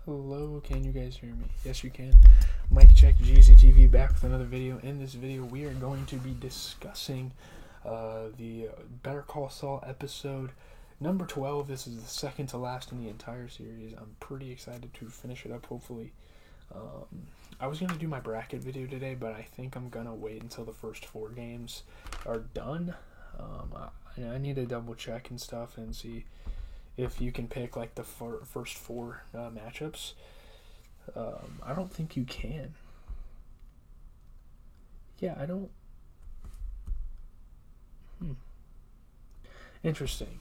Hello, can you guys hear me? Yes, you can. Mic check, GZTV back with another video. In this video, we are going to be discussing the Better Call Saul episode number 12. This is the second to last in the entire series. I'm pretty excited to finish it up, hopefully. I was going to do my bracket video today, but I think I'm going to wait until the first 4 games are done. I need to double check and stuff and see if you can pick like the first 4 matchups. I don't think you can. Yeah, I don't. Interesting.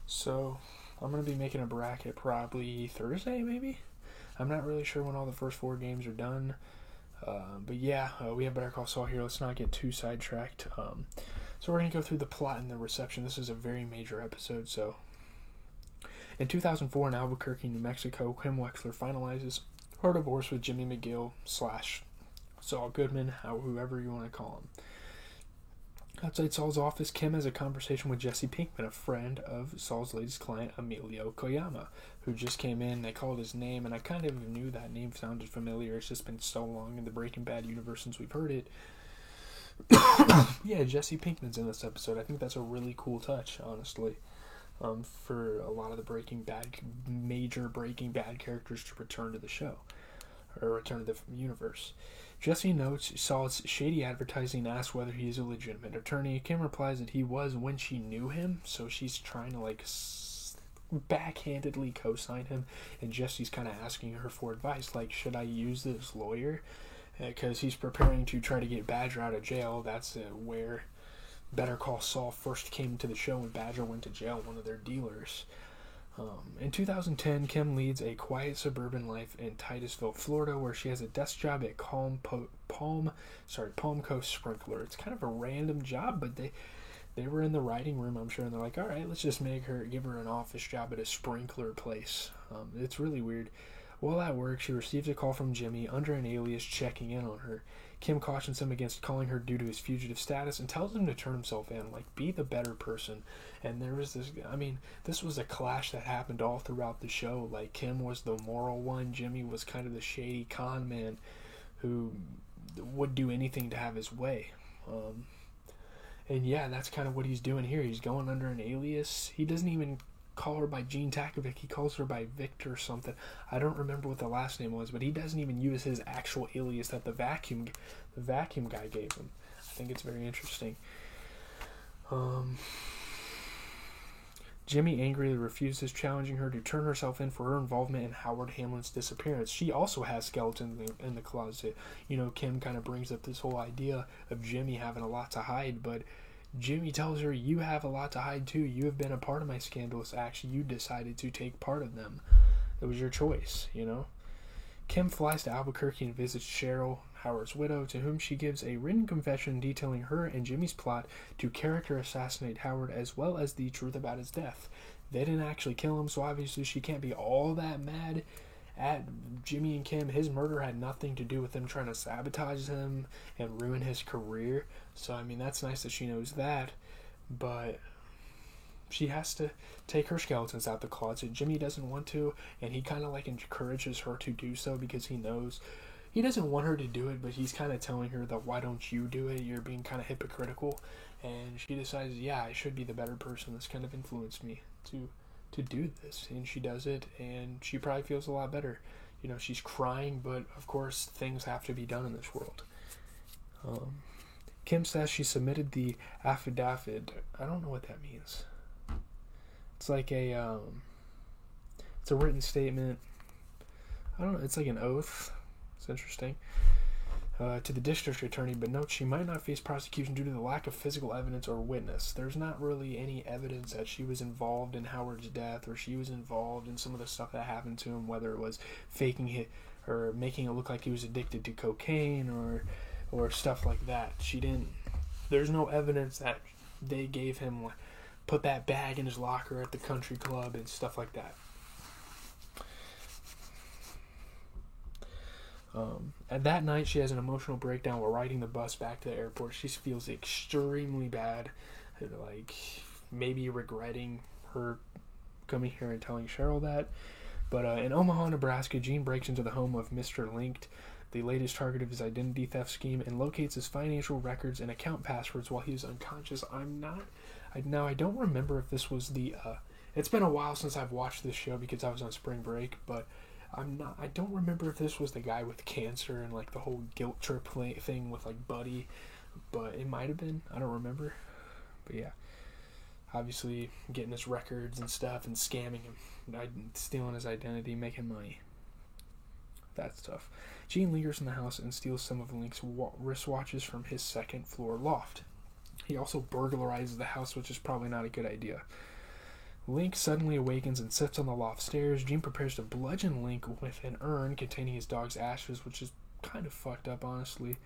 So, I'm going to be making a bracket probably Thursday, maybe? I'm not really sure when all the first 4 games are done. But yeah, we have Better Call Saul here. Let's not get too sidetracked. So we're going to go through the plot and the reception. This is a very major episode. So, in 2004 in Albuquerque, New Mexico, Kim Wexler finalizes her divorce with Jimmy McGill / Saul Goodman, whoever you want to call him. Outside Saul's office, Kim has a conversation with Jesse Pinkman, a friend of Saul's latest client, Emilio Koyama, who just came in. They called his name, and I kind of knew that name sounded familiar. It's just been so long in the Breaking Bad universe since we've heard it. Yeah, Jesse Pinkman's in this episode. I think that's a really cool touch, honestly, for a lot of the major Breaking Bad characters to return to the show, or return to the universe. Jesse notes Saul's shady advertising and asks whether he is a legitimate attorney. Kim replies that he was when she knew him, so she's trying to backhandedly co-sign him, and Jesse's kind of asking her for advice, like, should I use this lawyer? Because he's preparing to try to get Badger out of jail. That's where Better Call Saul first came to the show when Badger went to jail, one of their dealers. In 2010, Kim leads a quiet suburban life in Titusville, Florida, where she has a desk job at Palm Coast Sprinkler. It's kind of a random job, but they were in the writing room, I'm sure, and they're like, all right, let's just give her an office job at a sprinkler place. It's really weird. While at work, she receives a call from Jimmy under an alias checking in on her. Kim cautions him against calling her due to his fugitive status and tells him to turn himself in, be the better person. And there was this was a clash that happened all throughout the show. Kim was the moral one, Jimmy was kind of the shady con man who would do anything to have his way. And yeah, that's kind of what he's doing here. He's going under an alias. He doesn't even call her by Gene Takovic. He calls her by Victor something. I don't remember what the last name was, but he doesn't even use his actual alias that the vacuum guy gave him. I think it's very interesting. Jimmy angrily refuses, challenging her to turn herself in for her involvement in Howard Hamlin's disappearance. She also has skeletons in the closet. Kim kind of brings up this whole idea of Jimmy having a lot to hide, but Jimmy tells her, you have a lot to hide too. You have been a part of my scandalous acts. You decided to take part of them. It was your choice, Kim flies to Albuquerque and visits Cheryl, Howard's widow, to whom she gives a written confession detailing her and Jimmy's plot to character assassinate Howard, as well as the truth about his death. They didn't actually kill him, so obviously she can't be all that mad at Jimmy and Kim. His murder had nothing to do with them trying to sabotage him and ruin his career. So, that's nice that she knows that. But she has to take her skeletons out the closet. Jimmy doesn't want to, and he kind of encourages her to do so because he knows he doesn't want her to do it, but he's kind of telling her that, why don't you do it? You're being kind of hypocritical. And she decides, yeah, I should be the better person. This kind of influenced me to do this, and she does it, and she probably feels a lot better. She's crying, but of course things have to be done in this world. Kim says she submitted the affidavit. I don't know what that means. It's like it's a written statement. I don't know, it's like an oath. It's interesting. To the district attorney, but notes she might not face prosecution due to the lack of physical evidence or witness. There's not really any evidence that she was involved in Howard's death, or she was involved in some of the stuff that happened to him, whether it was faking it or making it look like he was addicted to cocaine or stuff like that. There's no evidence that they gave him, put that bag in his locker at the country club and stuff like that. And that night, she has an emotional breakdown while riding the bus back to the airport. She feels extremely bad, maybe regretting her coming here and telling Cheryl that. But in Omaha, Nebraska, Gene breaks into the home of Mr. Linked, the latest target of his identity theft scheme, and locates his financial records and account passwords while he is unconscious. I don't remember if this was the... it's been a while since I've watched this show because I was on spring break, but I don't remember if this was the guy with cancer and like the whole guilt trip thing with like Buddy, but it might have been. I don't remember. But yeah, obviously getting his records and stuff and scamming him, stealing his identity, making money. That's tough. Gene lingers in the house and steals some of Link's wristwatches from his second floor loft. He also burglarizes the house, which is probably not a good idea. Link suddenly awakens and sits on the loft stairs. Gene prepares to bludgeon Link with an urn containing his dog's ashes, which is kind of fucked up, honestly.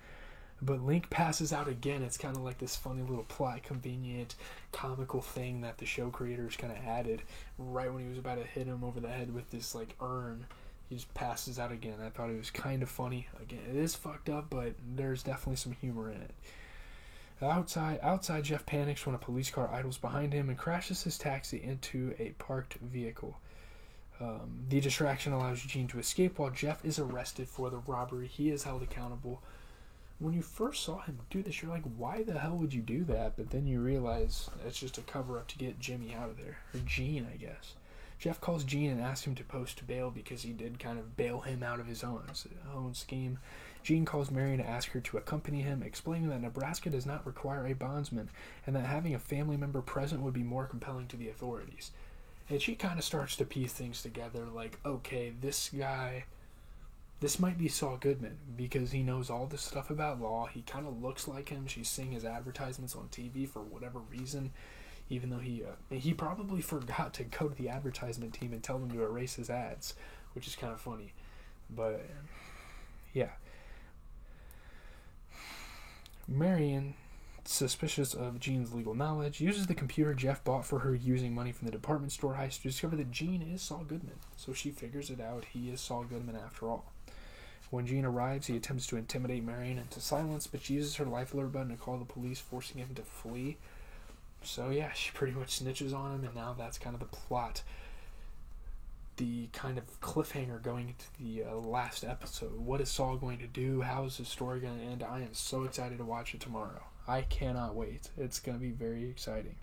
But Link passes out again. It's kind of like this funny little plot, convenient, comical thing that the show creators kind of added right when he was about to hit him over the head with this like urn. He just passes out again. I thought it was kind of funny. Again, it is fucked up, but there's definitely some humor in it. Outside, Jeff panics when a police car idles behind him and crashes his taxi into a parked vehicle. The distraction allows Gene to escape while Jeff is arrested for the robbery. He is held accountable. When you first saw him do this, you're like, why the hell would you do that? But then you realize it's just a cover-up to get Jimmy out of there. Or Gene, I guess. Jeff calls Gene and asks him to post bail because he did kind of bail him out of his own scheme. Gene calls Marion to ask her to accompany him, explaining that Nebraska does not require a bondsman and that having a family member present would be more compelling to the authorities. And she kind of starts to piece things together like, okay, this might be Saul Goodman because he knows all this stuff about law. He kind of looks like him. She's seeing his advertisements on TV for whatever reason, even though he probably forgot to go to the advertisement team and tell them to erase his ads, which is kind of funny. But, yeah. Marion, suspicious of Gene's legal knowledge, uses the computer Jeff bought for her using money from the department store heist to discover that Gene is Saul Goodman. So she figures it out. He is Saul Goodman after all. When Gene arrives, he attempts to intimidate Marion into silence, but she uses her life alert button to call the police, forcing him to flee. So yeah, she pretty much snitches on him, and now that's kind of the plot. The kind of cliffhanger going into the last episode. What is Saul going to do? How is his story going to end? I am so excited to watch it tomorrow. I cannot wait. It's going to be very exciting.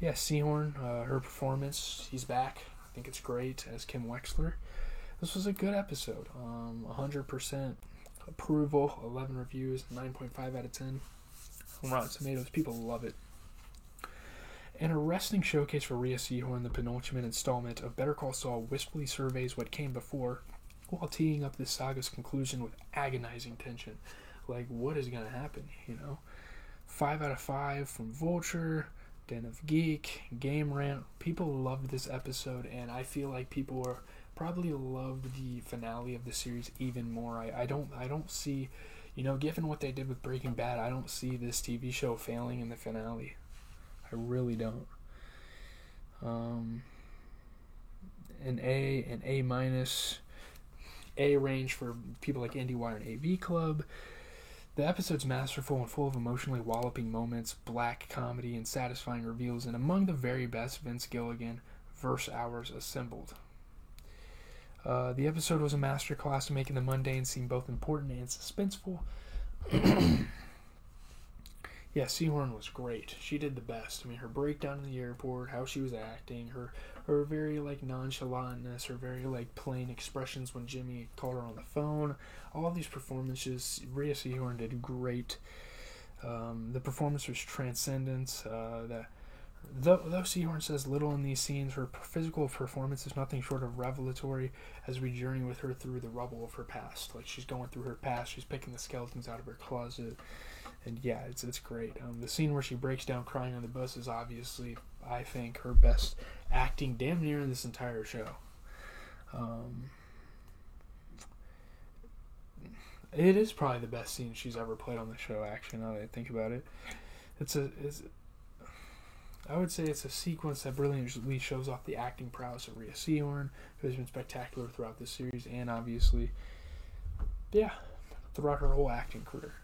Yeah, Seahorn, her performance, he's back. I think it's great as Kim Wexler. This was a good episode. 100% approval, 11 reviews, 9.5 out of 10. On Rotten Tomatoes, people love it. An arresting showcase for Rhea Seehorn, the penultimate installment of Better Call Saul wistfully surveys what came before, while teeing up this saga's conclusion with agonizing tension. Like, what is going to happen, 5 out of 5 from Vulture, Den of Geek, Game Rant. People loved this episode, and I feel like people are probably loved the finale of the series even more. I don't see, given what they did with Breaking Bad, I don't see this TV show failing in the finale. I really don't. An A minus, A range for people like IndieWire and AV Club. The episode's masterful and full of emotionally walloping moments, black comedy, and satisfying reveals, and among the very best Vince Gilligan verse hours assembled. The episode was a masterclass in making the mundane seem both important and suspenseful. Yeah, Seahorn was great. She did the best. I mean, her breakdown in the airport, how she was acting, her very, nonchalantness, her very, plain expressions when Jimmy called her on the phone. All of these performances, Rhea Seahorn did great. The performance was transcendent. Though Seahorn says little in these scenes, her physical performance is nothing short of revelatory as we journey with her through the rubble of her past. Like, she's going through her past, she's picking the skeletons out of her closet. And yeah, it's great. The scene where she breaks down crying on the bus is obviously, I think, her best acting damn near in this entire show. It is probably the best scene she's ever played on the show, actually, now that I think about it. I would say it's a sequence that brilliantly shows off the acting prowess of Rhea Seehorn, who has been spectacular throughout this series, and obviously, throughout her whole acting career.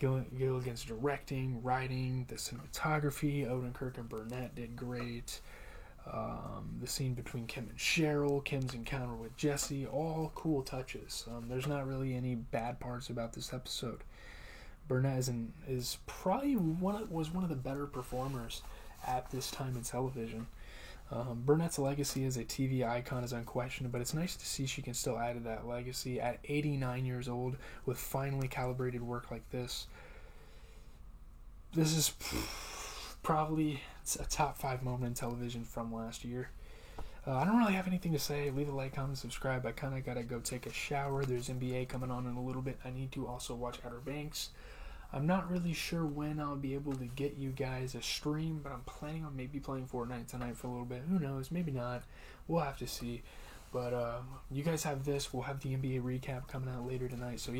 Gilligan's directing, writing, the cinematography. Odenkirk and Burnett did great. The scene between Kim and Cheryl, Kim's encounter with Jesse, all cool touches. There's not really any bad parts about this episode. Burnett is probably was one of the better performers at this time in television. Burnett's legacy as a TV icon is unquestioned, but it's nice to see she can still add to that legacy at 89 years old with finely calibrated work like this. This is probably a top 5 moment in television from last year. I don't really have anything to say. Leave a like, comment, subscribe. I kind of got to go take a shower. There's NBA coming on in a little bit. I need to also watch Outer Banks. I'm not really sure when I'll be able to get you guys a stream, but I'm planning on maybe playing Fortnite tonight for a little bit. Who knows? Maybe not. We'll have to see. But you guys have this. We'll have the NBA recap coming out later tonight. So